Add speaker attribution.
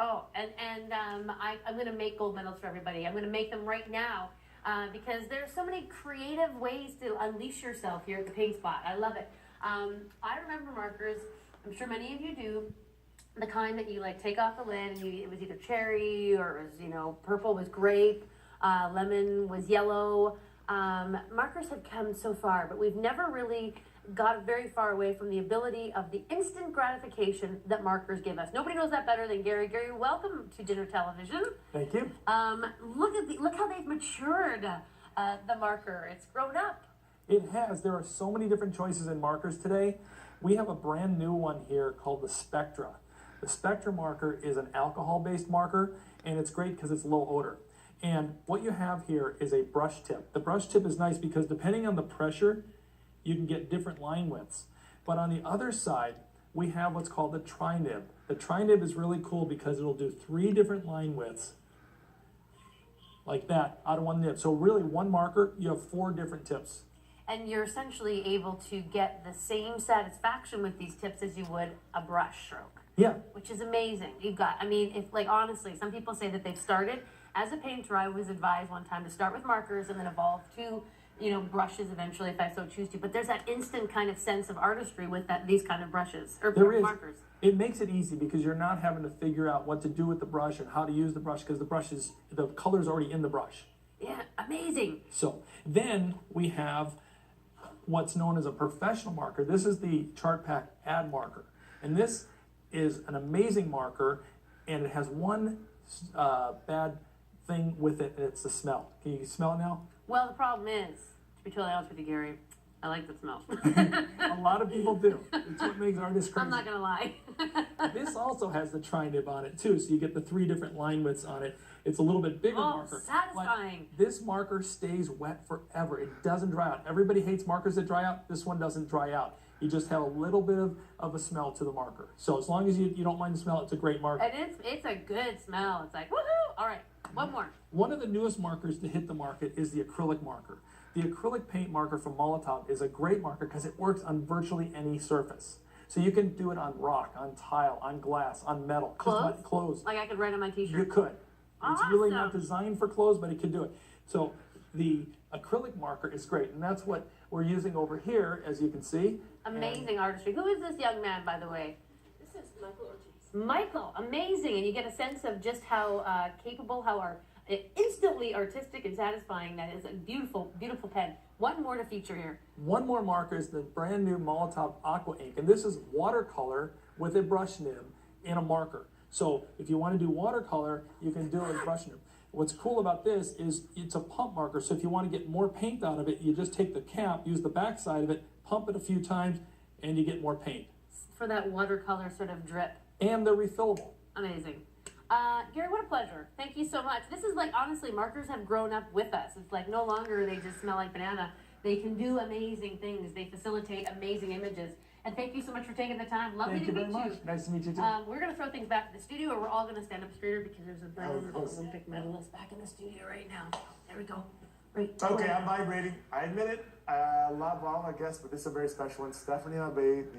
Speaker 1: Oh, I'm going to make gold medals for everybody. I'm going to make them right now because there's so many creative ways to unleash yourself here at the Paint Spot. I love it. I remember markers. I'm sure many of you do. The kind that you like take off the lid and it was either cherry or it was, purple was grape, lemon was yellow. Markers have come so far, but we've never really got very far away from the ability of the instant gratification that markers give us. Nobody knows that better than Gary. Gary, welcome to Dinner Television.
Speaker 2: Thank you.
Speaker 1: Look how they've matured the marker. It's grown up.
Speaker 2: It has. There are so many different choices in markers today. We have a brand new one here called the Spectra. The Spectra marker is an alcohol-based marker, and it's great because it's low odor. And what you have here is a brush tip. The brush tip is nice because depending on the pressure, you can get different line widths. But on the other side, we have what's called the tri-nib. The tri-nib is really cool because it'll do 3 different line widths like that out of one nib. So really one marker, you have 4 different tips.
Speaker 1: And you're essentially able to get the same satisfaction with these tips as you would a brush stroke.
Speaker 2: Yeah.
Speaker 1: Which is amazing. Honestly, some people say that they've started as a painter. I was advised one time to start with markers and then evolve to, brushes eventually if I so choose to. But there's that instant kind of sense of artistry with these kind of brushes or markers.
Speaker 2: It makes it easy because you're not having to figure out what to do with the brush and how to use the brush because the color's already in the brush.
Speaker 1: Yeah, amazing.
Speaker 2: So then we have what's known as a professional marker. This is the Chartpak Ad marker. And this is an amazing marker, and it has one bad thing with it, and it's the smell. Can you smell it now?
Speaker 1: Well, the problem is, to be totally honest with you, Gary, I like the smell.
Speaker 2: A lot of people do. It's what makes artists crazy.
Speaker 1: I'm not going to lie.
Speaker 2: This also has the tri-nib on it, too, so you get the 3 different line widths on it. It's a little bit bigger marker.
Speaker 1: Satisfying.
Speaker 2: But this marker stays wet forever. It doesn't dry out. Everybody hates markers that dry out. This one doesn't dry out. You just have a little bit of a smell to the marker. So as long as you don't mind the smell, it's a great marker.
Speaker 1: And it's a good smell. It's like, woohoo! All right, one more.
Speaker 2: One of the newest markers to hit the market is the acrylic marker. The acrylic paint marker from Molotov is a great marker because it works on virtually any surface. So you can do it on rock, on tile, on glass, on metal.
Speaker 1: Clothes? Like I could write on my t-shirt?
Speaker 2: You could.
Speaker 1: Awesome.
Speaker 2: It's really not designed for clothes, but it can do it. So the acrylic marker is great, and that's what we're using over here, as you can see.
Speaker 1: Amazing artistry. Who is this young man, by the way?
Speaker 3: This is Michael Ortiz.
Speaker 1: Michael, amazing. And you get a sense of just how capable, instantly artistic and satisfying that is. A beautiful, beautiful pen. One more to feature here.
Speaker 2: One more marker is the brand new Molotov Aqua Ink, and this is watercolor with a brush nib and a marker. So if you want to do watercolor, you can do it with brush nib. What's cool about this is it's a pump marker, so if you want to get more paint out of it, you just take the cap, use the back side of it, pump it a few times, and you get more paint.
Speaker 1: For that watercolor sort of drip.
Speaker 2: And they're refillable.
Speaker 1: Amazing. Gary, what a pleasure. Thank you so much. This is honestly, markers have grown up with us. It's like no longer they just smell like banana. They can do amazing things. They facilitate amazing images. And thank you so much for taking the time. Lovely to meet you.
Speaker 2: Thank you very much. Nice to meet you too.
Speaker 1: We're going to throw things back to the studio, or we're all going to stand up straighter because there's a brown Olympic medalist back in the studio right now. There we go. Right.
Speaker 4: Okay, I'm vibrating. I admit it. I love all my guests, but this is a very special one. Stephanie Abe, the